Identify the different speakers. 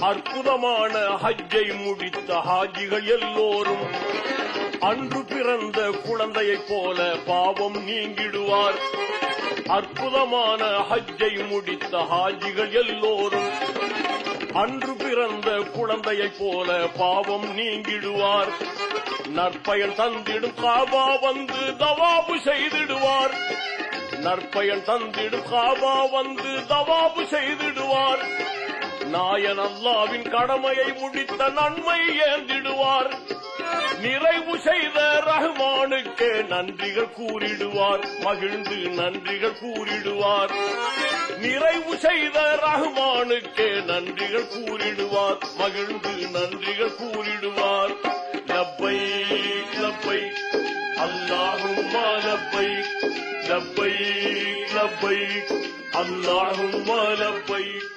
Speaker 1: அற்புதமான ஹஜ்ஜை முடித்த ஹாஜிகள் எல்லோரும் அன்று பிறந்த குழந்தையைப் போல பாவம் நீங்கிடுவார். அற்புதமான ஹஜ்ஜை முடித்த ஹாஜிகள் எல்லோரும் அன்று பிறந்த குழந்தையைப் போல பாவம் நீங்கிடுவார். நற்பயன் தந்திடும் காபா வந்து தவாபு செய்திடுவார். நற்பயன் தந்திடும் காபா வந்து தவாபு செய்திடுவார். நாயன் அல்லாவின் கடமையை முடித்த நன்மை ஏந்திடுவார். நிறைவு செய்த ரஹ்மானுக்கே நன்றிகள் கூறிடுவார். மகிழ்ந்து நன்றிகள் கூறிடுவார். நிறைவு செய்த ரஹ்மானுக்கே நன்றிகள் கூறிடுவார். மகிழ்ந்து நன்றிகள் கூறிடுவார். லப்பைக் லப்பைக் அல்லாஹும்ம லப்பைக் லப்பைக் லப்பைக் அல்லாஹும்ம லப்பைக்